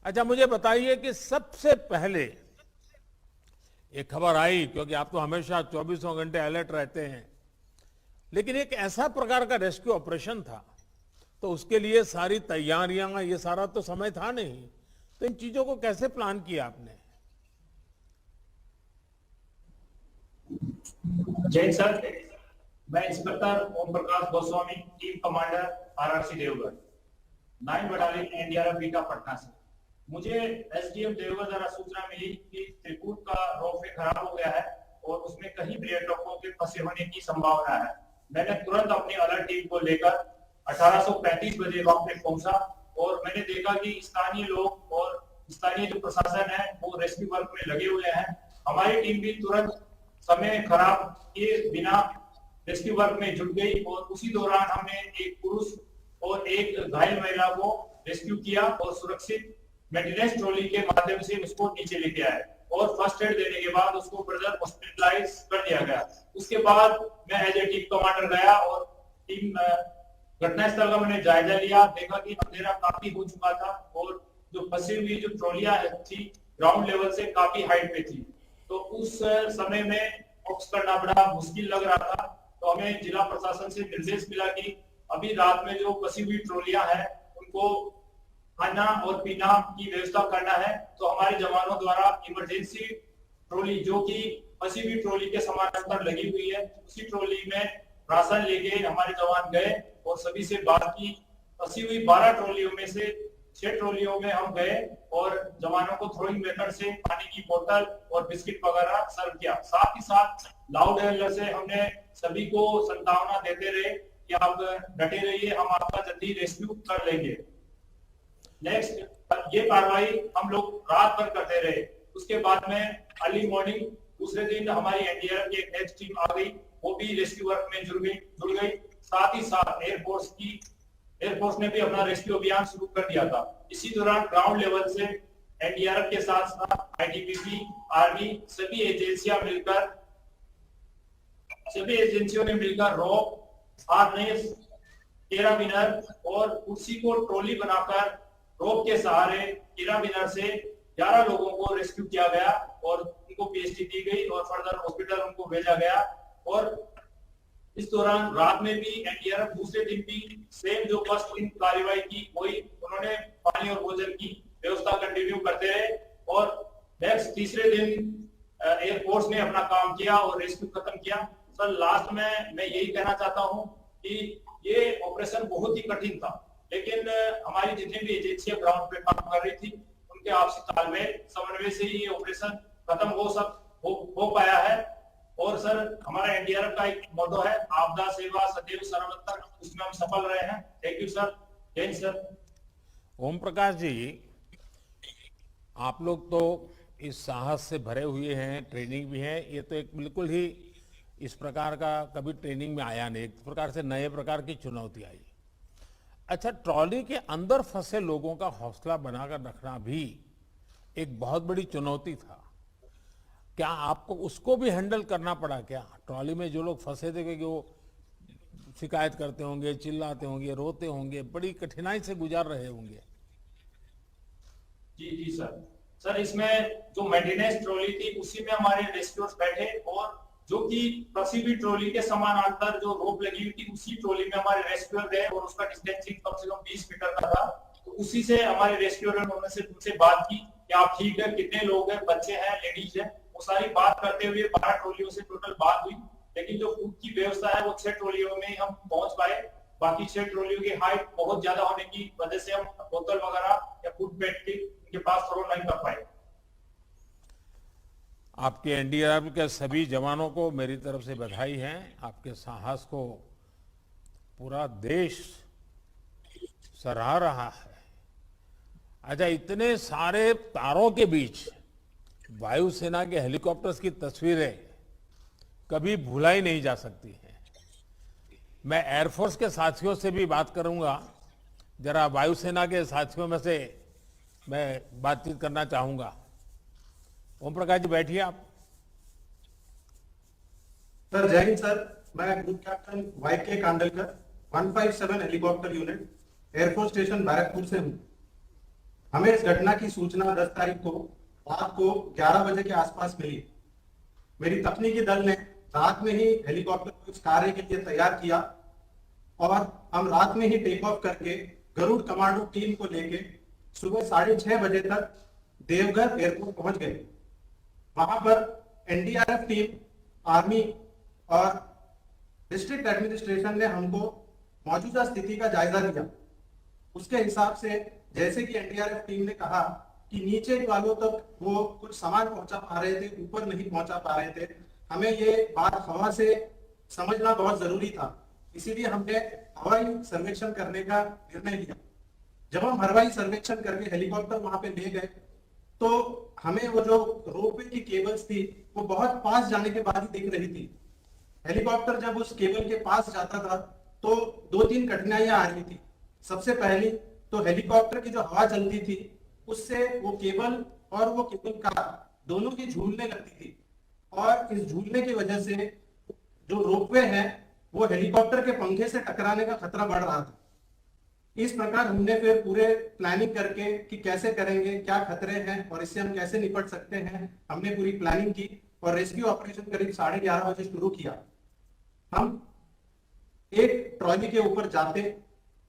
अच्छा, मुझे बताइए कि सबसे पहले एक खबर आई, क्योंकि आप तो हमेशा 24 घंटे अलर्ट रहते हैं, लेकिन एक ऐसा प्रकार का रेस्क्यू ऑपरेशन था, तो उसके लिए सारी तैयारियां, ये सारा तो समय था नहीं, तो इन चीजों को कैसे प्लान किया आपने? जय सर। मैं inspector Om Prakash Goswami, team commander RRC Devgarh, 9 battalion NDRF Bihta Patna से। मुझे एसडीएम देवगढ़ द्वारा सूचना मिली कि त्रिकूट का रोपवे खराब हो गया है और उसमें कहीं पर्यटकों के फंसे होने की संभावना है। मैंने तुरंत अपनी अलर्ट टीम को लेकर 1835 बजे वहां पे पहुंचा और मैंने देखा कि स्थानीय लोग और स्थानीय जो प्रशासन है वो रेस्क्यू वर्क में लगे हुए हैं। हमारी टीम भी तुरंत समय खराब किए बिना रेस्क्यू वर्क में जुट गई और उसी दौरान हमने एक पुरुष और एक घायल महिला को रेस्क्यू किया और सुरक्षित मेंटेनेंस ट्रॉली के माध्यम से उसको नीचे लेके आए और फर्स्ट एड देने के बाद उसको ब्रदर हॉस्पिटलाइज कर दिया गया। उसके बाद मैं एज ए टीम कमांडर गया और टीम घटनास्थल का मैंने जायजा लिया, देखा कि अंधेरा काफी हो चुका था और जो फंसी हुई जो ट्रॉलियां थी ग्राउंड लेवल से काफी हाइट पे थी, तो उस समय में फोकस करना बड़ा मुश्किल लग रहा था। तो हमें जिला प्रशासन से निर्देश मिला कि अभी रात में जो फंसी हुई ट्रॉलियां हैं उनको खाना और पीना की व्यवस्था करना है। तो हमारे जवानों द्वारा इमरजेंसी ट्रॉली जो कि फंसी हुई ट्रॉली के समानांतर लगी हुई है, उसी ट्रॉली में राशन लेके हमारे जवान गए और सभी से बात की। फंसी हुई 12 ट्रॉलियों में से 6 ट्रॉलियों में हम गए और जवानों को थ्रोइंग मेथड से पानी की बोतल और बिस्किट वगैरह सर्व किया। साथ ही साथ लाउड हेलर से हमने सभी को संतावना देते रहे कि आप डटे रहिए, हम आपका जल्दी रेस्क्यू कर लेंगे। नेक्स्ट ये कार्रवाई हम लोग रात भर करते रहे। उसके बाद में अर्ली मॉर्निंग दूसरे दिन हमारी एनडीआरएफ की एक नेक्स्ट टीम आ गई, वो भी रेस्क्यू वर्क में जुड़ गई। साथ ही साथ एयरफोर्स ने भी अपना रेस्क्यू अभियान शुरू कर दिया था। इसी दौरान ग्राउंड लेवल से एनडीआरएफ के साथ साथ आईटीबीपी, आर्मी, सभी एजेंसियों ने मिलकर रोप, हार्नेस, कैराबिनर और कुर्सी को ट्रॉली बनाकर रोप के सहारे कैराबिनर से 11 लोगों को रेस्क्यू किया गया और उनको पीएचडी दी गई और फर्दर हॉस्पिटल उनको भेजा गया। और इस दौरान रात में भी एनडीआरएफ दूसरे दिन भी सेम जो फर्स्ट दिन कार्रवाई की वही, उन्होंने पानी और भोजन की व्यवस्था कंटिन्यू करते रहे। और नेक्स्ट तीसरे दिन एयरफोर्स ने अपना काम किया और रेस्क्यू खत्म किया। सर लास्ट में मैं यही कहना चाहता हूं कि ये ऑपरेशन बहुत ही कठिन था, लेकिन हमारी जितनी भी एजेंसियां ग्राउंड पे काम कर रही थी उनके आपसी तालमेल समन्वय से ही ये ऑपरेशन खत्म हो पाया है। और सर हमारा एनडीआरएफ का एक मोटो है, आपदा सेवा सदैव सर्वत्र, उसमें हम सफल रहे हैं। Thank you sir. जय हिंद सर। ओम प्रकाश जी, आप लोग तो इस साहस से भरे हुए हैं, ट्रेनिंग भी है, ये तो एक बिल्कुल ही इस प्रकार का कभी ट्रेनिंग में आया नहीं, एक प्रकार से नए प्रकार की चुनौती आई। अच्छा, ट्रॉली के अंदर फंसे लोगों का हौसला बनाकर रखना भी एक बहुत बड़ी चुनौती था। क्या आपको उसको भी हैंडल करना पड़ा क्या? ट्रॉली में जो लोग फंसे थे कि वो शिकायत करते होंगे, चिल्लाते होंगे, रोते होंगे, बड़ी कठिनाई से गुजार रहे होंगे। जी जी सर इसमें जो मेंटेनेंस ट्रॉली थी उसी में हमारे रेस्क्यूअर्स बैठे और जो कि फंसी हुई ट्रॉली के समानांतर जो रोप लगी हुई थी उसी ट्रॉली में हमारे रेस्क्यूअर गए और उसका डिस्टेंसिंग कम से कम 20 मीटर का था। तो उसी से हमारे रेस्क्यूअर ने उनसे बात की कि आप ठीक है, कितने लोग हैं, बच्चे हैं, लेडीज है, वो सारी बात करते हुए 12 ट्रॉलियों से टोटल बात हुई। लेकिन जो फूड की व्यवस्था है वो 6 ट्रॉलियों में हम पहुंच पाए। बाकी 6 ट्रॉलियों की हाइट बहुत ज्यादा होने की वजह से हम बोतल वगैरह या फूड पैक के पास थ्रो नहीं कर पाए। आपके एनडीआरएफ के सभी जवानों को मेरी तरफ से बधाई है। आपके साहस को पूरा देश सराह रहा है। अच्छा, इतने सारे तारों के बीच वायुसेना के हेलीकॉप्टर्स की तस्वीरें कभी भुलाई नहीं जा सकती हैं। मैं एयरफोर्स के साथियों से भी बात करूंगा, जरा वायुसेना के साथियों में से मैं बातचीत करना चाहूंगा। ओम प्रकाश जी बैठिए आप। सर जय हिंद सर, मैं group captain YK Kandalkar 157 helicopter unit air force station Barrackpore से हूँ। हमें इस घटना की सूचना 10 तारीख को रात को 11 बजे के आसपास मिली। मेरी तकनीकी दल ने रात में ही हेलीकॉप्टर को इस कार्य के लिए तैयार किया और हम रात में ही टेक ऑफ करके गरुड़ कमांडो टीम को लेके सुबह 6:30 बजे तक देवघर एयरपोर्ट पहुंच गए। वहां पर एनडीआरएफ टीम, आर्मी और डिस्ट्रिक्ट एडमिनिस्ट्रेशन ने हमको मौजूदा स्थिति का जायजा दिया। उसके हिसाब से जैसे कि एनडीआरएफ टीम ने कहा कि नीचे वालों तक वो कुछ सामान पहुंचा पा रहे थे, ऊपर नहीं पहुंचा पा रहे थे। हमें ये बात हवा से समझना बहुत जरूरी था, इसीलिए हमने हवाई सर्वेक्षण करने का निर्णय लिया। जब हम हवाई सर्वेक्षण करके हेलीकॉप्टर वहां पे ले गए तो हमें वो जो रोपवे की केबल्स थी वो बहुत पास जाने के बाद ही दिख रही थी। हेलीकॉप्टर जब उस केबल के पास जाता था तो 2-3 कठिनाइयां आ रही थी। सबसे पहली तो हेलीकॉप्टर की जो हवा चलती थी उससे वो केबल और वो केबल कार दोनों की झूलने लगती थी और इस झूलने की वजह से जो रोपवे है वो हेलीकॉप्टर के पंखे से टकराने का खतरा बढ़ रहा था। इस प्रकार हमने फिर पूरे प्लानिंग करके कि कैसे करेंगे, क्या खतरे हैं और इससे हम कैसे निपट सकते हैं, हमने पूरी प्लानिंग की और रेस्क्यू ऑपरेशन करीब 11:30 बजे शुरू किया। हम एक ट्रॉली के ऊपर जाते,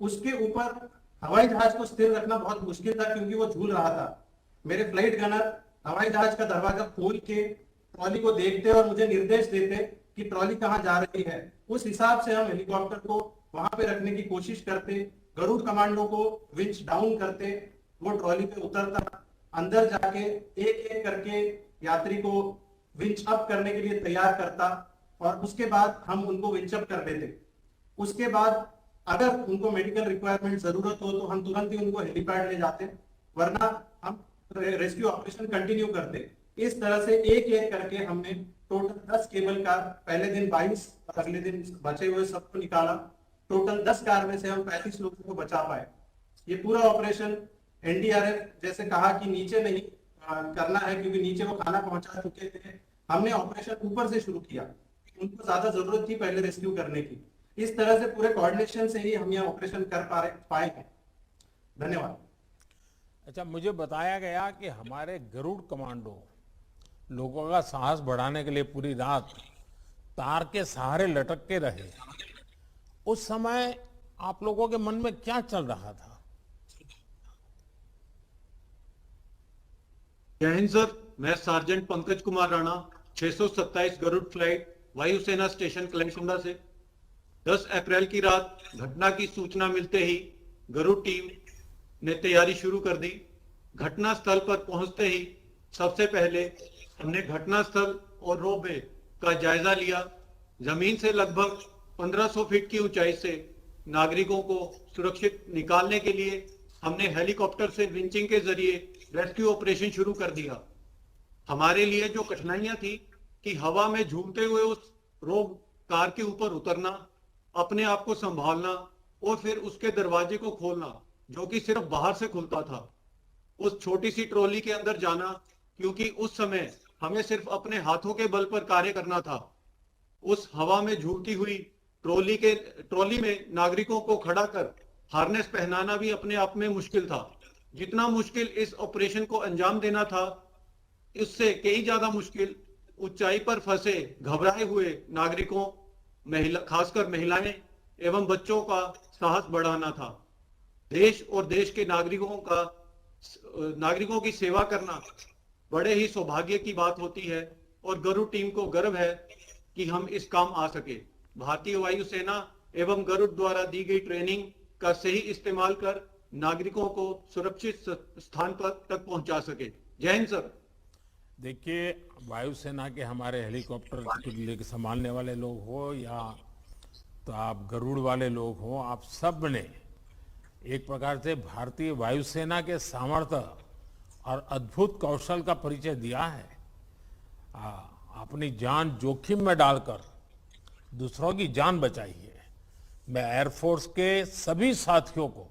उसके ऊपर हवाई जहाज को स्थिर रखना बहुत मुश्किल था क्योंकि वो झूल रहा था। मेरे फ्लाइट गनर हवाई जहाज का दरवाजा खोल के ट्रॉली को देखते और मुझे निर्देश देते कि ट्रॉली कहाँ जा रही है। उस हिसाब से हम हेलीकॉप्टर को वहां पे रखने की कोशिश करते, गरुड़ कमांडो को विंच डाउन करते, वो ट्रॉली पे उतरता, अंदर जाके एक एक करके यात्री को विंच अप करने के लिए तैयार करता और उसके बाद हम उनको विंच अप कर देते। उसके बाद अगर उनको मेडिकल रिक्वायरमेंट जरूरत हो तो हम तुरंत ही उनको हेलीपैड ले जाते, वरना हम रेस्क्यू ऑपरेशन कंटिन्यू करते। इस तरह से एक एक करके हमने टोटल 10 केबल कार, पहले दिन 22 और अगले दिन बचे हुए सबको निकाला। टोटल 10 कार में से हम 35 लोगों को बचा पाए। ये पूरा ऑपरेशन एनडीआरएफ जैसे कहा कि नीचे नहीं करना है क्योंकि नीचे वो खाना पहुंचा चुके थे, हमने ऑपरेशन ऊपर से शुरू किया। उनको ज्यादा जरूरत थी पहले रेस्क्यू करने की। इस तरह से पूरे कोऑर्डिनेशन से ही हम यह ऑपरेशन कर पाए हैं। धन्यवाद। अच्छा, मुझे बताया गया कि हमारे गरुड़ कमांडो लोगों का साहस बढ़ाने के लिए पूरी रात तार के सहारे लटक के रहे। उस समय आप लोगों के मन में क्या चल रहा था? जय हिंद सर, मैं सार्जेंट पंकज कुमार राणा 627 गरुड़ फ्लाइट वायुसेना स्टेशन कलमकुंडा से 10 अप्रैल की रात घटना की सूचना मिलते ही गरुड़ टीम ने तैयारी शुरू कर दी। घटना स्थल पर पहुंचते ही सबसे पहले हमने घटना स्थल और रोपवे का जायजा लिया। जमीन से लगभग 1500 फीट की ऊंचाई से नागरिकों को सुरक्षित निकालने के लिए हमने हेलीकॉप्टर से विंचिंग के जरिए रेस्क्यू ऑपरेशन शुरू कर दिया। हमारे लिए जो कठिनाइयां थी कि हवा में झूमते हुए उस रोप कार के ऊपर उतरना, अपने आप को संभालना और फिर उसके दरवाजे को खोलना जो कि सिर्फ बाहर से खुलता था, उस छोटी सी ट्रॉली के अंदर जाना क्योंकि उस समय हमें सिर्फ अपने हाथों के बल पर कार्य करना था। उस हवा में झूलती हुई ट्रॉली में नागरिकों को खड़ा कर हार्नेस पहनाना भी अपने आप में मुश्किल था। जितना मुश्किल इस ऑपरेशन को अंजाम देना था, इससे कई ज्यादा मुश्किल ऊंचाई पर फंसे घबराए हुए नागरिकों, खासकर महिलाएं एवं बच्चों का साहस बढ़ाना था। देश और देश के नागरिकों की सेवा करना बड़े ही सौभाग्य की बात होती है और गरुड़ टीम को गर्व है कि हम इस काम आ सके। भारतीय वायुसेना एवं गरुड़ द्वारा दी गई ट्रेनिंग का सही इस्तेमाल कर नागरिकों को सुरक्षित स्थान पर तक पहुंचा सके। जय हिंद सर। देखिए, वायुसेना के हमारे हेलीकॉप्टर के संभालने वाले लोग हो या तो आप गरुड़ वाले लोग हो, आप सब ने एक प्रकार से भारतीय वायुसेना के सामर्थ्य और अद्भुत कौशल का परिचय दिया है। अपनी जान जोखिम में डालकर दूसरों की जान बचाई है। मैं एयरफोर्स के सभी साथियों को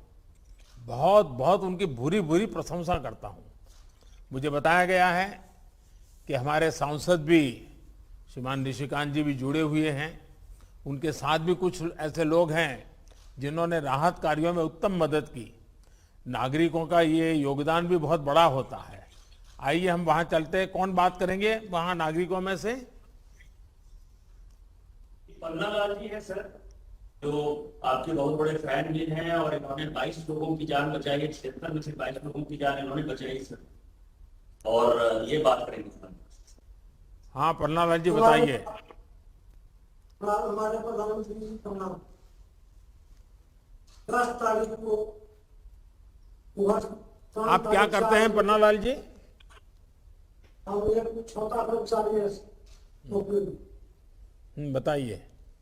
बहुत बहुत उनकी भूरी भूरी प्रशंसा करता हूं। मुझे बताया गया है कि हमारे सांसद भी श्रीमान निशिकांत जी भी जुड़े हुए हैं। उनके साथ भी कुछ ऐसे लोग हैं जिन्होंने राहत कार्यों में उत्तम मदद की। नागरिकों का ये योगदान भी बहुत बड़ा होता है। आइए हम वहां चलते हैं। कौन बात करेंगे वहां नागरिकों में से? पन्ना लाल जी है सर, जो आपके बहुत बड़े फैन भी हैं और इन्होंने 22 लोगों की जान बचाई है, 76 में से 22 लोगों की जान इन्होंने बचाई सर, और ये बात करेंगे सर। हाँ पन्ना लाल जी बताइए। हमारे प्रधानमंत्री जी का नाम 10 तारीख को आप क्या करते हैं पन्ना लाल जी? हम एक छोटा कर्मचारी है बताइए।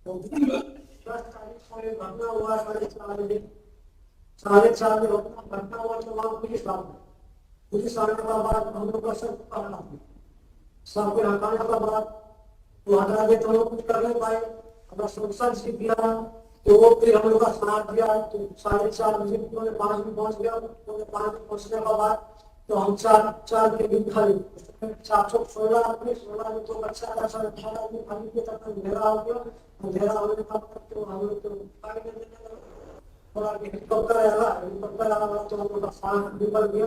तो 10 तारीख को एक घटना हुआ 4:30 बजे घटना हुआ। तो वहाँ पुलिस आने के बाद हम लोग का सब पकड़ा, सबके हटाने के बाद तो हटा के तो हम लोग कुछ कर नहीं पाए। अपना संसद से किया तो वो फिर हम लोग का साथ दिया। तो 4:30 बजे 5 में पहुंच गया। 5 में पहुंचने के बाद तो हम 4 के दिन खाली 416 में तो बच्चा का 18 आदमी खाली के तक अंधेरा हो गया। अंधेरा होने के बाद तो हम लोग तो थोड़ा हेलीकॉप्टर आया तो हम लोग का सांस निकल गया।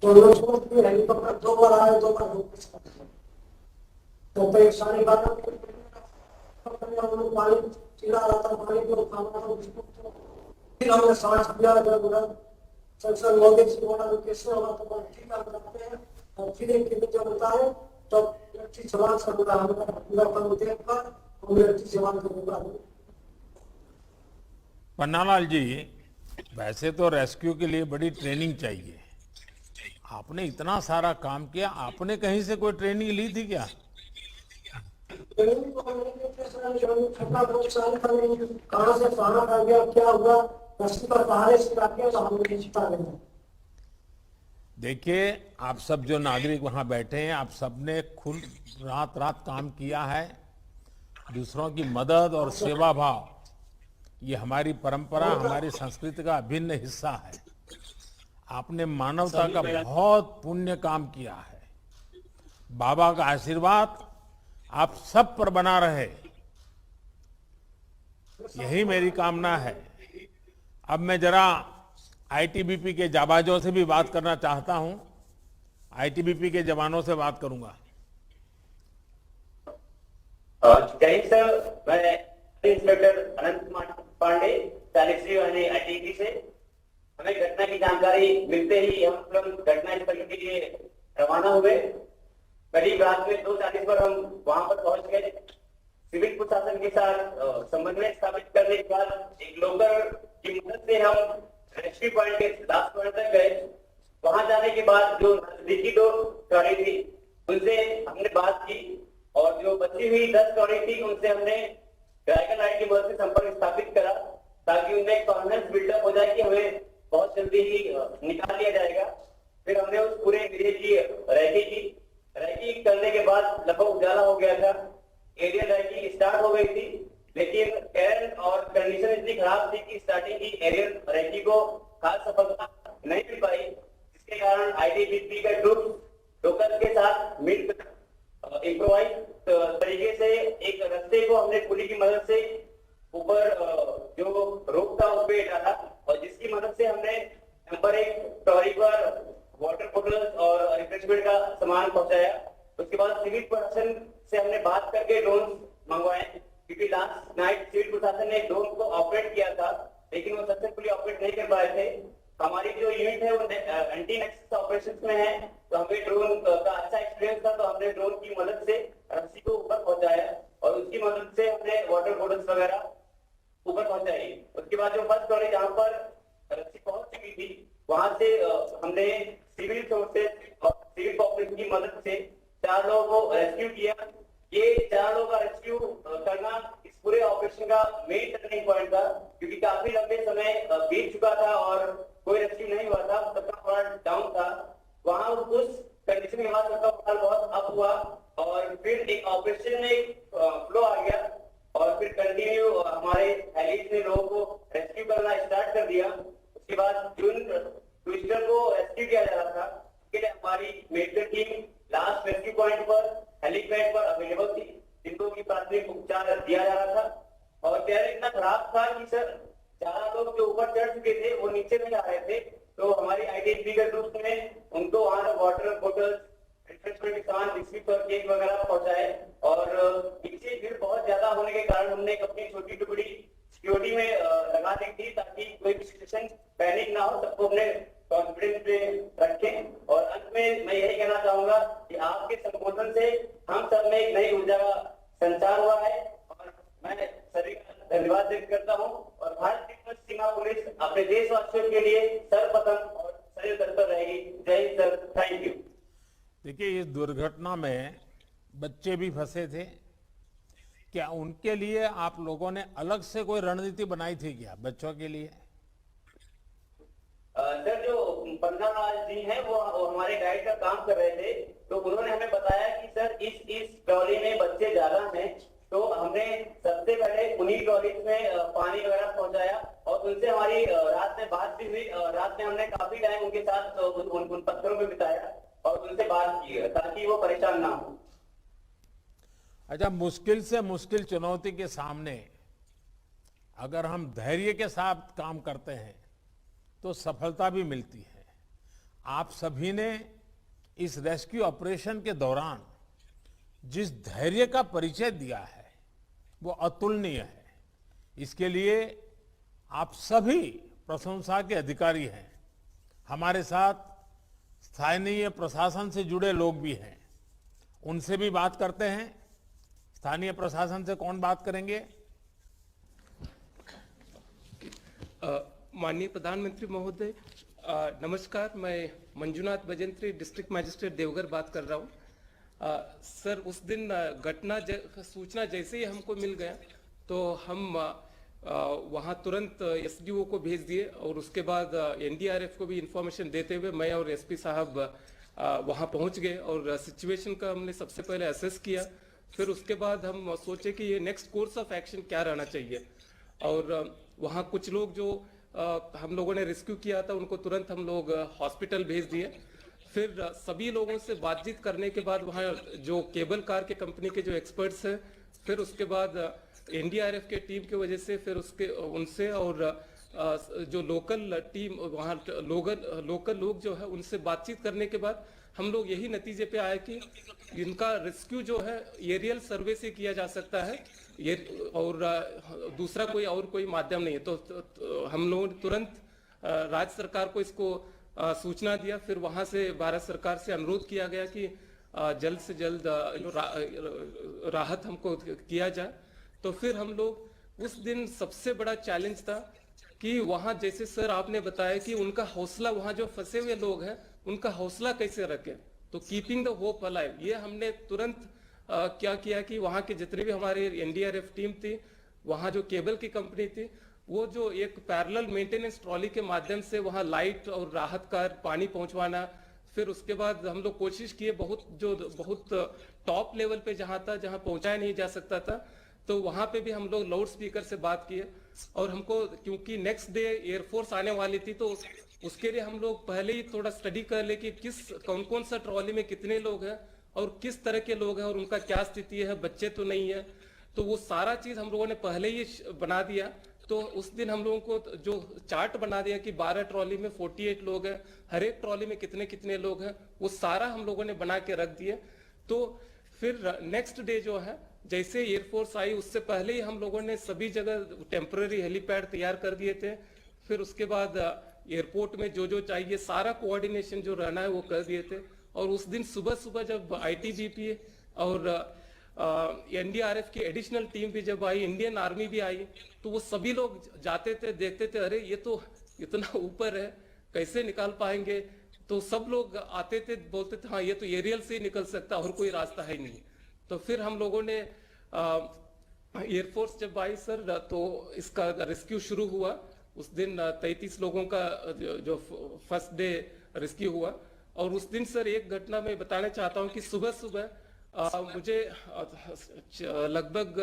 तो लोग सोच के हेलीकॉप्टर 2 बार आए, 2 बार तो परेशानी बात हम लोग पानी चिड़ा रहा था, पानी को खाना था। फिर हमने सांस लिया, जब संसद मोदी जी बोला तो कैसे होगा, तो ठीक है बताते हैं। और फिर एक जब बताए तो इलेक्ट्रिक जवान से बोला हमने पूरा काम देख कर हम इलेक्ट्रिक जवान को बोला। पन्नालाल जी, वैसे तो रेस्क्यू के लिए बड़ी ट्रेनिंग चाहिए। आपने इतना सारा काम किया, आपने कहीं से कोई ट्रेनिंग ली थी क्या? कहाँ से खाना खा गया, क्या हुआ, रस्सी पर पहाड़े से काटे तो हम नहीं छिपा गए। देखिए, आप सब जो नागरिक वहां बैठे हैं, आप सबने खुद रात काम किया है। दूसरों की मदद और सेवा भाव ये हमारी परंपरा, हमारी संस्कृति का अभिन्न हिस्सा है। आपने मानवता का बहुत पुण्य काम किया है। बाबा का आशीर्वाद आप सब पर बना रहे, यही मेरी कामना है। अब मैं जरा आईटीबीपी के जाबाजों से भी बात करना चाहता हूं। आईटीबीपी के जवानों से बात करूंगा। जय सर, मैं इंस्पेक्टर अनंत कुमार पांडे, 40वीं वाली आईटीबीपी से। हमें घटना की जानकारी मिलते ही हम लोग घटनास्थल के लिए रवाना हुए। करीब रात में 2:40 पर हम वहां पर पहुंच गए। सिविल प्रशासन के साथ समन्वय स्थापित करने के बाद एक लोकल की मदद से हम रेस्क्यू पॉइंट के लास्ट पॉइंट तक गए। वहां जाने के बाद जो नजदीकी 2 टॉरी थी उनसे हमने बात की, और जो बची हुई 10 टॉरी थी उनसे हमने ड्रैगन लाइट की मदद से संपर्क स्थापित करा, ताकि उन्हें कॉन्फिडेंस बिल्डअप हो जाए कि हमें बहुत जल्दी ही निकाल लिया जाएगा। फिर हमने उस पूरे एरिया की रैकी करने के बाद लगभग उजाला हो गया था। एरिया रैकी स्टार्ट हो गई थी, लेकिन एयर और कंडीशन इतनी खराब थी कि स्टार्टिंग की एरिया रैकी को खास सफलता नहीं मिल पाई, जिसके कारण आईटीबीपी का ग्रुप लोकल के साथ मिलकर इम्प्रोवाइज तरीके से एक रास्ते को हमने पुली की मदद से ऊपर जो रोप था उस पर डाला, और जिसकी मदद से हमने नंबर 1 टॉरी पर वाटर बोटल्स और रिफ्रेशमेंट का सामान पहुंचाया। उसके बाद सिविल प्रशासन से हमने बात करके ड्रोन मंगवाए, क्योंकि लास्ट नाइट सिविल प्रशासन ने ड्रोन को ऑपरेट किया था, लेकिन वो सक्सेसफुली ऑपरेट नहीं कर पाए थे। हमारी जो यूनिट है वो एंटी नेक्सस ऑपरेशंस में है, तो हमें ड्रोन का अच्छा एक्सपीरियंस था, तो हमने ड्रोन की मदद से रस्सी को ऊपर पहुंचाया, और उसकी मदद से हमने वाटर बोटल्स वगैरह ऊपर पहुंचाई। उसके बाद जो फर्स्ट टॉरी जहाँ पर रस्सी पहुंच चुकी थी, वहां से हमने सिविल सोर्सेज और सिविल कॉर्पोरेशन की मदद से 4 लोगों को रेस्क्यू किया। ये 4 लोगों का रेस्क्यू करना इस पूरे ऑपरेशन का मेन टर्निंग पॉइंट था, क्योंकि काफी लंबे समय बीत चुका था और कोई रेस्क्यू नहीं हुआ था, सबका मोरल डाउन था। वहां उस कंडीशन में हमारा सबका मोरल बहुत अप हुआ, और फिर एक ऑपरेशन में फ्लो आ गया, और फिर कंटिन्यू हमारे हेलीज ने लोगों को रेस्क्यू करना स्टार्ट कर दिया। उसके बाद जिन ट्विस्टर को रेस्क्यू किया जा रहा था, उसके लिए हमारी medical team last rescue point पर हेलीपैड पर अवेलेबल थी, जिनको की प्राथमिक उपचार दिया जा रहा था। और टेयर इतना खराब था कि सर 4 लोग जो ऊपर चढ़ चुके थे वो नीचे नहीं आ रहे थे, तो हमारी आईटीबीपी के ग्रुप ने उनको वहाँ वाटर बोटल्स रिफ्रेशमेंट के सामान बिस्किट और केक वगैरह पहुंचाए। और पीछे भीड़ बहुत ज्यादा होने के कारण हमने एक अपनी छोटी टुकड़ी सिक्योरिटी में लगा दी थी, ताकि कोई भी सिचुएशन पैनिक ना हो, सबको अपने कॉन्फिडेंस पे रखें। और अंत में मैं यही कहना चाहूंगा कि आपके संबोधन से हम सब में एक नई ऊर्जा का संचार हुआ है, और मैं सभी का धन्यवाद व्यक्त करता हूँ। और भारतीय सीमा पुलिस अपने देशवासियों के लिए सर्वप्रथम और सदैव तत्पर रहेगी। जय हिंद सर, थैंक यू। देखिए, इस दुर्घटना में बच्चे भी फंसे थे। क्या उनके लिए आप लोगों ने अलग से कोई रणनीति बनाई थी क्या बच्चों के लिए? सर, जो पंद्रह जी हैं वो हमारे गाइड का काम कर रहे थे, तो उन्होंने हमें बताया कि सर इस ट्रॉली में बच्चे ज्यादा हैं, तो हमने सबसे पहले उन्हीं ट्रॉली में पानी वगैरह पहुंचाया और उनसे हमारी रात में बात भी हुई। रात में हमने काफी टाइम उनके साथ उन पत्थरों में बिताया और उनसे बात की ताकि वो परेशान ना हो। अच्छा, मुश्किल से मुश्किल चुनौती के सामने अगर हम धैर्य के साथ काम करते हैं तो सफलता भी मिलती है। आप सभी ने इस रेस्क्यू ऑपरेशन के दौरान जिस धैर्य का परिचय दिया है वो अतुलनीय है। इसके लिए आप सभी प्रशंसा के अधिकारी हैं। हमारे साथ स्थानीय प्रशासन से जुड़े लोग भी हैं, उनसे भी बात करते हैं। स्थानीय प्रशासन से कौन बात करेंगे? माननीय प्रधानमंत्री महोदय, नमस्कार। मैं मंजुनाथ भजंत्री, डिस्ट्रिक्ट मजिस्ट्रेट देवघर बात कर रहा हूँ। सर, उस दिन सूचना जैसे ही हमको मिल गया तो हम वहाँ तुरंत एसडीओ को भेज दिए और उसके बाद एनडीआरएफ को भी इंफॉर्मेशन देते हुए मैं और एसपी साहब वहाँ पहुँच गए और सिचुएशन का हमने सबसे पहले असेस किया। फिर उसके बाद हम सोचे कि ये नेक्स्ट कोर्स ऑफ एक्शन क्या रहना चाहिए। और वहाँ कुछ लोग जो हम लोगों ने रेस्क्यू किया था उनको तुरंत हम लोग हॉस्पिटल भेज दिए। फिर सभी लोगों से बातचीत करने के बाद वहाँ जो केबल कार के कंपनी के जो एक्सपर्ट्स हैं, फिर उसके बाद एनडीआरएफ के टीम की वजह से फिर उनसे और जो लोकल टीम वहाँ लोकल लोग जो है उनसे बातचीत करने के बाद हम लोग यही नतीजे पे आए कि इनका रेस्क्यू जो है एरियल सर्वे से किया जा सकता है, ये और दूसरा कोई माध्यम नहीं है। तो हम लोगों ने तुरंत राज्य सरकार को इसको सूचना दिया। फिर वहां से भारत सरकार से अनुरोध किया गया कि जल्द से जल्द राहत हमको किया जाए। तो फिर हम लोग उस दिन सबसे बड़ा चैलेंज था कि वहां जैसे सर आपने बताया कि उनका हौसला, वहां जो फंसे हुए लोग हैं उनका हौसला कैसे रखें, तो कीपिंग द होप अलाइव, ये हमने तुरंत क्या किया कि वहां के जितने भी हमारे एनडीआरएफ टीम थी, वहां जो केबल की कंपनी थी, वो जो एक पैरेलल मेंटेनेंस ट्रॉली के माध्यम से वहां लाइट और राहत का पानी पहुंचवाना। फिर उसके बाद हम लोग कोशिश किए बहुत टॉप लेवल पे जहां था, जहां पहुंचाया नहीं जा सकता था, तो वहां पे भी हम लोग लाउड स्पीकर से बात किए। और हमको क्योंकि नेक्स्ट डे एयरफोर्स आने वाली थी, तो उसके लिए हम लोग पहले ही थोड़ा स्टडी कर ले कि कौन सा ट्रॉली में कितने लोग हैं और किस तरह के लोग हैं और उनका क्या स्थिति है, बच्चे तो नहीं है। तो वो सारा चीज हम लोगों ने पहले ही बना दिया। तो उस दिन हम लोगों को जो चार्ट बना दिया कि 12 ट्रॉली में 48 लोग हैं, हर एक ट्रॉली में कितने कितने लोग हैं, वो सारा हम लोगों ने बना के रख दिए। तो फिर नेक्स्ट डे जो है, जैसे एयरफोर्स आई उससे पहले ही हम लोगों ने सभी जगह टेम्पररी हेलीपैड तैयार कर दिए थे। फिर उसके बाद एयरपोर्ट में जो चाहिए सारा कोऑर्डिनेशन जो रहना है वो कर दिए थे। और उस दिन सुबह सुबह जब आईटीबीपी और एनडीआरएफ की एडिशनल टीम भी जब आई, इंडियन आर्मी भी आई, तो वो सभी लोग जाते थे, देखते थे, अरे ये तो इतना ऊपर है, कैसे निकाल पाएंगे। तो सब लोग आते थे, बोलते थे हाँ ये तो एरियल से ही निकल सकता, और कोई रास्ता है नहीं। तो फिर हम लोगों ने एयरफोर्स जब आई सर, तो इसका रेस्क्यू शुरू हुआ। उस दिन 33 लोगों का जो फर्स्ट डे रेस्क्यू हुआ। और उस दिन सर एक घटना मैं बताना चाहता हूँ कि सुबह सुबह मुझे लगभग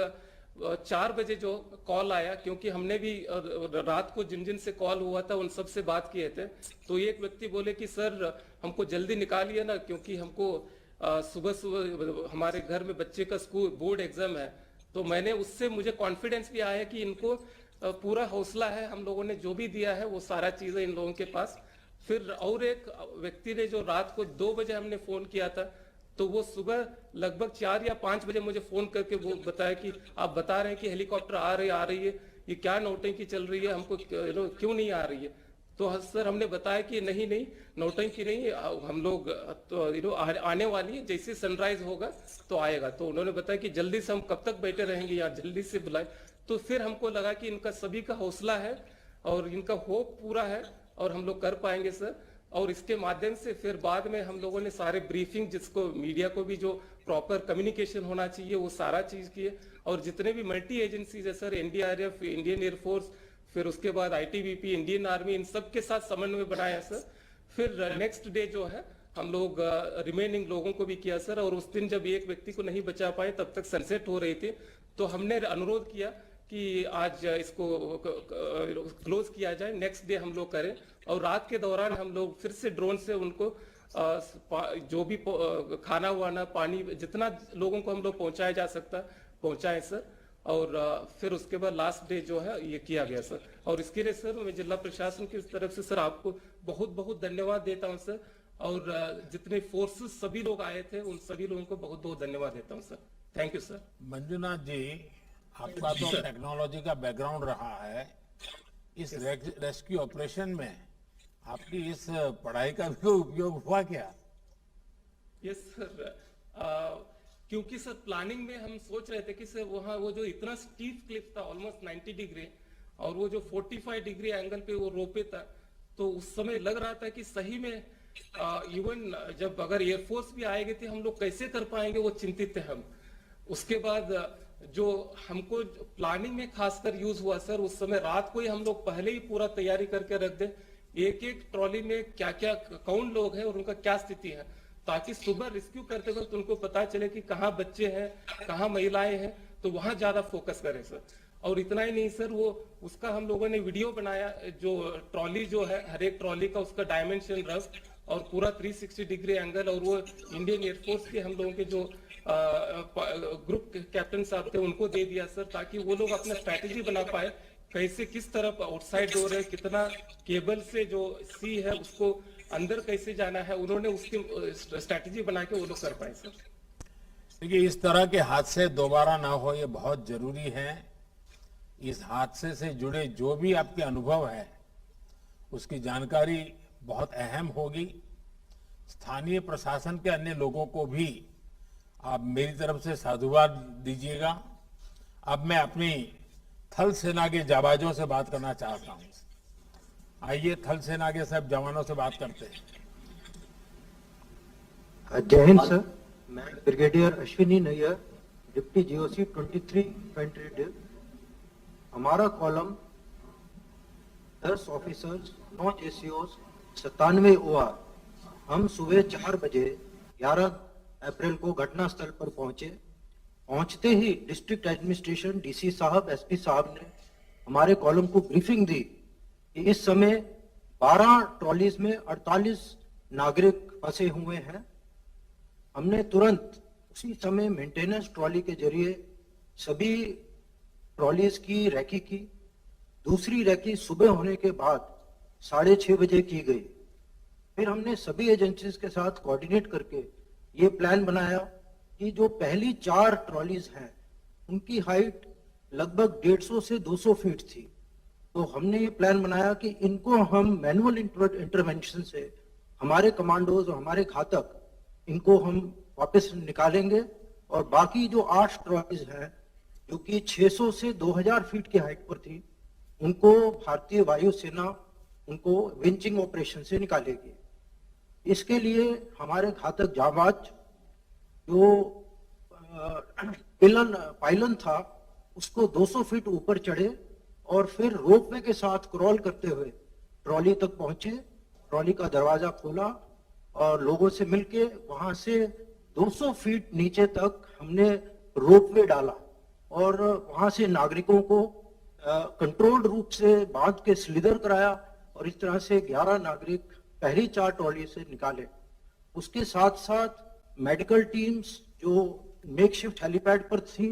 4 बजे जो कॉल आया, क्योंकि हमने भी रात को जिन से कॉल हुआ था उन सब से बात किए थे। तो एक व्यक्ति बोले कि सर हमको जल्दी निकालिए ना, क्योंकि हमको सुबह सुबह हमारे घर में बच्चे का स्कूल बोर्ड एग्जाम है। तो मैंने उससे मुझे कॉन्फिडेंस भी आया कि इनको पूरा हौसला है, हम लोगों ने जो भी दिया है वो सारा चीजें इन लोगों के पास। फिर और एक व्यक्ति ने जो रात को 2 बजे हमने फोन किया था, तो वो सुबह लगभग 4 या 5 बजे मुझे फोन करके वो बताया कि आप बता रहे हैं कि हेलीकॉप्टर आ रही है, ये क्या नौटंकी चल रही है, हमको क्यों नहीं आ रही है। तो सर हमने बताया कि नहीं नौटंकी नहीं, हम लोग तो आने वाली है, जैसे सनराइज होगा तो आएगा। तो उन्होंने बताया कि जल्दी से हम कब तक बैठे रहेंगे यहाँ, जल्दी से बुलाए। तो फिर हमको लगा कि इनका सभी का हौसला है और इनका होप पूरा है और हम लोग कर पाएंगे सर। और इसके माध्यम से फिर बाद में हम लोगों ने सारे ब्रीफिंग, जिसको मीडिया को भी जो प्रॉपर कम्युनिकेशन होना चाहिए वो सारा चीज किए। और जितने भी मल्टी एजेंसीज है सर, एनडीआरएफ, इंडियन एयरफोर्स, फिर उसके बाद आईटीबीपी, इंडियन आर्मी, इन सब के साथ समन्वय बनाया सर। फिर नेक्स्ट डे जो है हम लोग रिमेनिंग लोगों को भी किया सर। और उस दिन जब एक व्यक्ति को नहीं बचा पाए, तब तक सनसेट हो रही थी, तो हमने अनुरोध किया कि आज इसको क्लोज किया जाए, नेक्स्ट डे हम लोग करें। और रात के दौरान हम लोग फिर से ड्रोन से उनको जो भी खाना वाना, पानी, जितना लोगों को हम लोग पहुंचाया जा सकता पहुंचाए सर। और फिर उसके बाद लास्ट डे जो है ये किया गया सर। और इसके लिए सर मैं जिला प्रशासन की तरफ से सर आपको बहुत बहुत धन्यवाद देता हूं सर। और जितने फोर्सेस सभी लोग आए थे उन सभी लोगों को बहुत बहुत धन्यवाद देता हूं sir. Thank you sir. Manjunath ji, आपका तो टेक्नोलॉजी का बैकग्राउंड रहा है, इस रेस्क्यू ऑपरेशन में आपकी इस पढ़ाई का भी उपयोग हुआ क्या? यस सर, क्योंकि सर प्लानिंग में हम सोच रहे थे कि सर वहाँ वो जो इतना स्टीप क्लिफ था ऑलमोस्ट 90 डिग्री, और वो जो 45 डिग्री एंगल पे वो रोपे था, तो उस समय लग रहा था कि सही में इवन जब अगर एयरफोर्स भी आएगी थी हम लोग कैसे कर पाएंगे, वो चिंतित थे हम। उसके बाद जो हमको प्लानिंग में खासकर यूज हुआ सर, उस समय रात को ही हम लोग पहले ही पूरा तैयारी करके रख दे, एक एक ट्रॉली में क्या क्या कौन लोग हैं और उनका क्या स्थिति है, ताकि सुबह रेस्क्यू करते वक्त उनको पता चले कि कहाँ बच्चे हैं, कहाँ महिलाएं हैं, तो वहां ज्यादा फोकस करें सर। और इतना ही नहीं सर, वो उसका हम लोगों ने वीडियो बनाया, जो ट्रॉली जो है हर एक ट्रॉली का उसका डायमेंशन रफ और पूरा 360 डिग्री एंगल, और वो इंडियन एयरफोर्स के हम लोगों के जो ग्रुप कैप्टन साहब थे उनको दे दिया सर, ताकि वो लोग अपना स्ट्रैटेजी बना पाए, कैसे किस तरफ आउटसाइड डोर है, कितना केबल से जो सी है उसको अंदर कैसे जाना है, उन्होंने उसकी स्ट्रैटेजी बना के वो लोग कर पाए सर। देखिए, इस तरह के हादसे दोबारा ना हो ये बहुत जरूरी है। इस हादसे से जुड़े जो भी आपके अनुभव है उसकी जानकारी बहुत अहम होगी। स्थानीय प्रशासन के अन्य लोगों को भी आप मेरी तरफ से साधुवाद दीजिएगा। अब मैं अपनी थल सेना के जाबाजों से बात करना चाहता हूं। आइए थल सेना के सब जवानों से बात करते हैं। जय हिंद सर, मैं brigadier Ashwini Nayyar, deputy GOC 23 infantry div. हमारा कॉलम 10 ऑफिसर्स, 9 जेसीओस, 97 ओआर। हम सुबह 4 बजे 11 अप्रैल को घटना स्थल पर पहुंचे। पहुंचते ही डिस्ट्रिक्ट एडमिनिस्ट्रेशन, डीसी साहब, एसपी साहब ने हमारे कॉलम को ब्रीफिंग दी कि इस समय 12 ट्रॉलीज में 48 नागरिक फंसे हुए हैं। हमने तुरंत उसी समय मेंटेनेंस ट्रॉली के जरिए सभी ट्रॉलीज की रैकी की। दूसरी रैकी सुबह होने के बाद 6:30 बजे की गई। फिर हमने सभी एजेंसीज के साथ कोऑर्डिनेट करके ये प्लान बनाया कि जो पहली 4 ट्रॉलीज हैं उनकी हाइट लगभग 150 से 200 फीट थी। तो हमने ये प्लान बनाया कि इनको हम मैनुअल इंटरवेंशन से, हमारे कमांडोज और हमारे घातक, इनको हम वापस निकालेंगे। और बाकी जो 8 ट्रॉलीज हैं जो कि 600 से 2000 फीट की हाइट पर थी, उनको भारतीय वायुसेना उनको विंचिंग ऑपरेशन से निकालेगी। इसके लिए हमारे घातक जाबाज जो पाइलन था उसको 200 फीट ऊपर चढ़े और फिर रोपवे के साथ क्रॉल करते हुए ट्रॉली तक पहुंचे। ट्रॉली का दरवाजा खोला और लोगों से मिलके वहां से 200 फीट नीचे तक हमने रोपवे डाला और वहां से नागरिकों को कंट्रोल्ड रूप से बांध के स्लिदर कराया और इस तरह से 11 नागरिक पहली 4 ट्रॉली से निकाले। उसके साथ साथ मेडिकल टीम्स जो मेकशिफ्ट हेलीपैड पर थी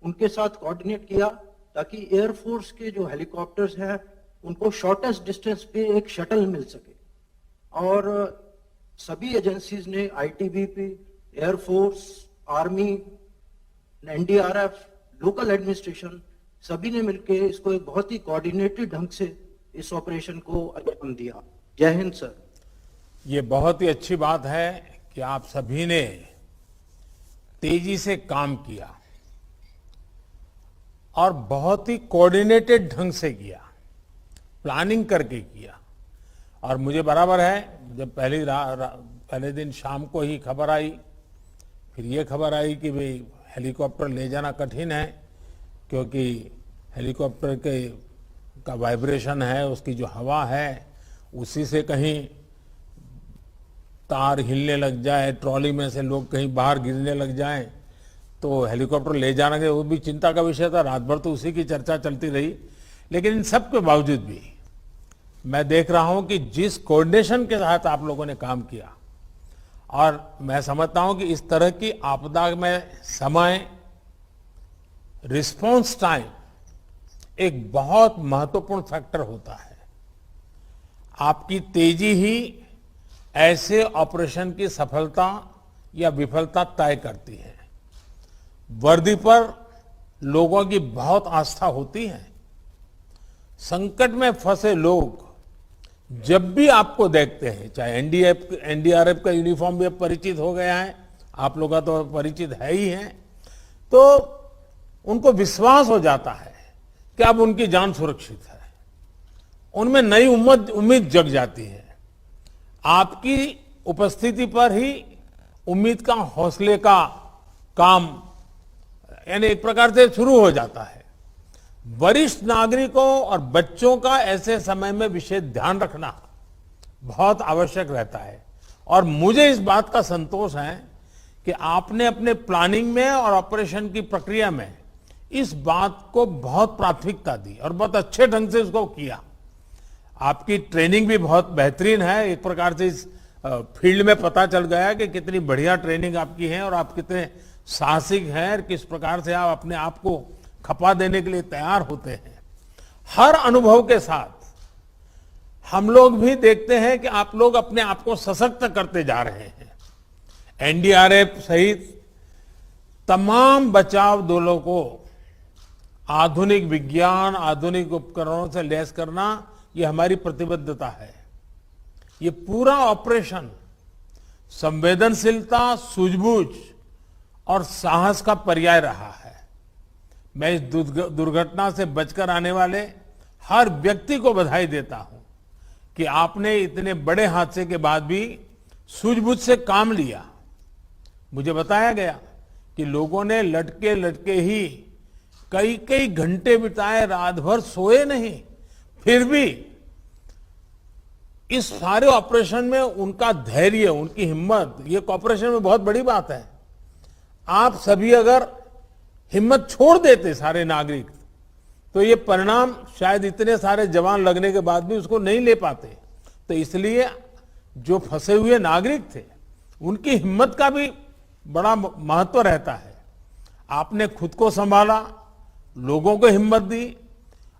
उनके साथ कोऑर्डिनेट किया ताकि एयरफोर्स के जो हेलीकॉप्टर्स हैं उनको शॉर्टेस्ट डिस्टेंस पे एक शटल मिल सके। और सभी एजेंसीज ने, ITBP, air force, army, NDRF, local administration, सभी ने मिलकर इसको एक बहुत ही कोऑर्डिनेटेड ढंग से इस ऑपरेशन को अंजाम दिया। जय हिंद सर। ये बहुत ही अच्छी बात है कि आप सभी ने तेजी से काम किया और बहुत ही कोऑर्डिनेटेड ढंग से किया, प्लानिंग करके किया। और मुझे बराबर है, जब पहले दिन शाम को ही खबर आई, फिर ये खबर आई कि भाई हेलीकॉप्टर ले जाना कठिन है, क्योंकि हेलीकॉप्टर का वाइब्रेशन है, उसकी जो हवा है, उसी से कहीं तार हिलने लग जाए, ट्रॉली में से लोग कहीं बाहर गिरने लग जाएं, तो हेलीकॉप्टर ले जाना के वो भी चिंता का विषय था। रात भर तो उसी की चर्चा चलती रही। लेकिन इन सब के बावजूद भी मैं देख रहा हूं कि जिस कोऑर्डिनेशन के साथ आप लोगों ने काम किया, और मैं समझता हूं कि इस तरह की आपदा में समय, रिस्पॉन्स टाइम एक बहुत महत्वपूर्ण फैक्टर होता है। आपकी तेजी ही ऐसे ऑपरेशन की सफलता या विफलता तय करती है। वर्दी पर लोगों की बहुत आस्था होती है। संकट में फंसे लोग जब भी आपको देखते हैं, चाहे एनडीआरएफ का यूनिफॉर्म भी अब परिचित हो गया है, आप लोग का तो परिचित है ही है, तो उनको विश्वास हो जाता है कि अब उनकी जान सुरक्षित है। उनमें नई उम्मीद जग जाती है। आपकी उपस्थिति पर ही उम्मीद का, हौसले का काम यानी एक प्रकार से शुरू हो जाता है। वरिष्ठ नागरिकों और बच्चों का ऐसे समय में विशेष ध्यान रखना बहुत आवश्यक रहता है। और मुझे इस बात का संतोष है कि आपने अपने प्लानिंग में और ऑपरेशन की प्रक्रिया में इस बात को बहुत प्राथमिकता दी और बहुत अच्छे ढंग से उसको किया। आपकी ट्रेनिंग भी बहुत बेहतरीन है। एक प्रकार से इस फील्ड में पता चल गया कि कितनी बढ़िया ट्रेनिंग आपकी है और आप कितने साहसिक हैं और किस प्रकार से आप अपने आप को खपा देने के लिए तैयार होते हैं। हर अनुभव के साथ हम लोग भी देखते हैं कि आप लोग अपने आप को सशक्त करते जा रहे हैं। एनडीआरएफ सहित तमाम बचाव दलों को आधुनिक विज्ञान, आधुनिक उपकरणों से लैस करना, ये हमारी प्रतिबद्धता है। ये पूरा ऑपरेशन संवेदनशीलता, सूझबूझ और साहस का पर्याय रहा है। मैं इस दुर्घटना से बचकर आने वाले हर व्यक्ति को बधाई देता हूं कि आपने इतने बड़े हादसे के बाद भी सूझबूझ से काम लिया। मुझे बताया गया कि लोगों ने लटके लटके ही कई कई घंटे बिताए, रात भर सोए नहीं, फिर भी इस सारे ऑपरेशन में उनका धैर्य, उनकी हिम्मत, ये ऑपरेशन में बहुत बड़ी बात है। आप सभी अगर हिम्मत छोड़ देते सारे नागरिक, तो ये परिणाम शायद इतने सारे जवान लगने के बाद भी उसको नहीं ले पाते। तो इसलिए जो फंसे हुए नागरिक थे, उनकी हिम्मत का भी बड़ा महत्व रहता है। आपने खुद को संभाला, लोगों को हिम्मत दी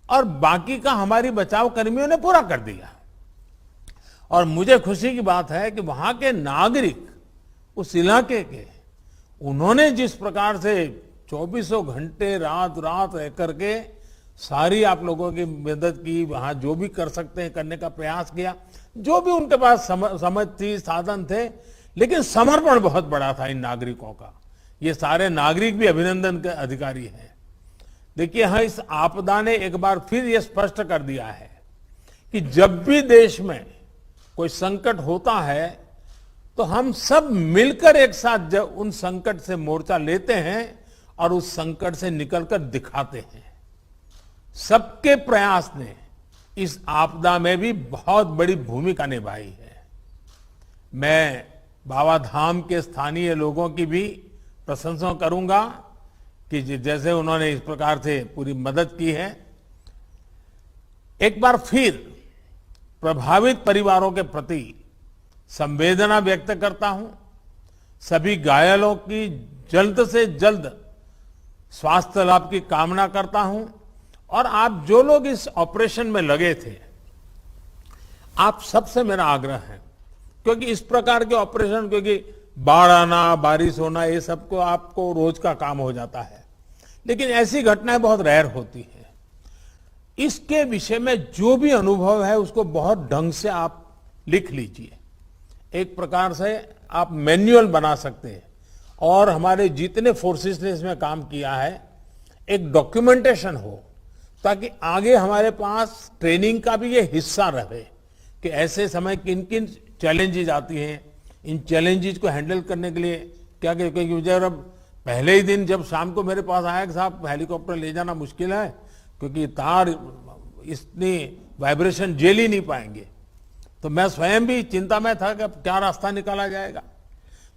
और बाकी का हमारी बचाव कर्मियों ने पूरा कर दिया। और मुझे खुशी की बात है कि वहां के नागरिक, उस इलाके के, उन्होंने जिस प्रकार से 24 घंटे रात रात रह करके सारी आप लोगों की मदद की, वहां जो भी कर सकते हैं करने का प्रयास किया, जो भी उनके पास समझ थी, साधन थे, लेकिन समर्पण बहुत बड़ा था इन नागरिकों का। ये सारे नागरिक भी अभिनंदन के अधिकारी हैं। देखिए, हाँ, इस आपदा ने एक बार फिर ये स्पष्ट कर दिया है कि जब भी देश में कोई संकट होता है तो हम सब मिलकर एक साथ जब उन संकट से मोर्चा लेते हैं और उस संकट से निकलकर दिखाते हैं। सबके प्रयास ने इस आपदा में भी बहुत बड़ी भूमिका निभाई है। मैं बाबा धाम के स्थानीय लोगों की भी प्रशंसा करूंगा कि जैसे उन्होंने इस प्रकार से पूरी मदद की है। एक बार फिर प्रभावित परिवारों के प्रति संवेदना व्यक्त करता हूं। सभी घायलों की जल्द से जल्द स्वास्थ्य लाभ की कामना करता हूं। और आप जो लोग इस ऑपरेशन में लगे थे, आप सबसे मेरा आग्रह है क्योंकि इस प्रकार के ऑपरेशन, क्योंकि बाढ़ आना, बारिश होना, ये सबको आपको रोज का काम हो जाता है, लेकिन ऐसी घटनाएं बहुत रेयर होती हैं। इसके विषय में जो भी अनुभव है उसको बहुत ढंग से आप लिख लीजिए, एक प्रकार से आप मैनुअल बना सकते हैं। और हमारे जितने फोर्सेस ने इसमें काम किया है, एक डॉक्यूमेंटेशन हो, ताकि आगे हमारे पास ट्रेनिंग का भी ये हिस्सा रहे कि ऐसे समय किन किन चैलेंजेस आती हैं, इन चैलेंजेस को हैंडल करने के लिए क्या, क्योंकि मुझे अब पहले ही दिन जब शाम को मेरे पास आया कि साहब हेलीकॉप्टर ले जाना मुश्किल है, क्योंकि तार इतनी वाइब्रेशन झेल ही नहीं पाएंगे, तो मैं स्वयं भी चिंता में था कि अब क्या रास्ता निकाला जाएगा।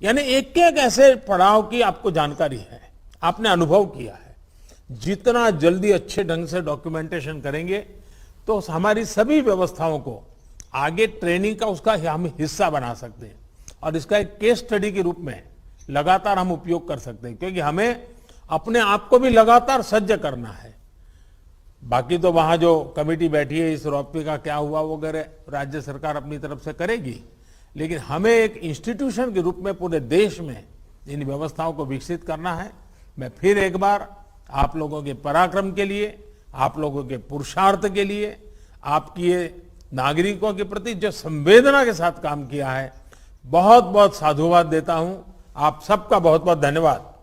यानी एक एक ऐसे पड़ाव की आपको जानकारी है, आपने अनुभव किया है। जितना जल्दी अच्छे ढंग से डॉक्यूमेंटेशन करेंगे तो हमारी सभी व्यवस्थाओं को आगे ट्रेनिंग का उसका हम हिस्सा बना सकते हैं, और इसका एक केस स्टडी के रूप में लगातार हम उपयोग कर सकते हैं, क्योंकि हमें अपने आप को भी लगातार सज्ज करना है। बाकी तो वहां जो कमेटी बैठी है, इस रोपवे का क्या हुआ वगैरह राज्य सरकार अपनी तरफ से करेगी, लेकिन हमें एक इंस्टीट्यूशन के रूप में पूरे देश में इन व्यवस्थाओं को विकसित करना है। मैं फिर एक बार आप लोगों के पराक्रम के लिए, आप लोगों के पुरुषार्थ के लिए, आपकी ये नागरिकों के प्रति जो संवेदना के साथ काम किया है, बहुत बहुत साधुवाद देता हूं। आप सबका बहुत बहुत धन्यवाद।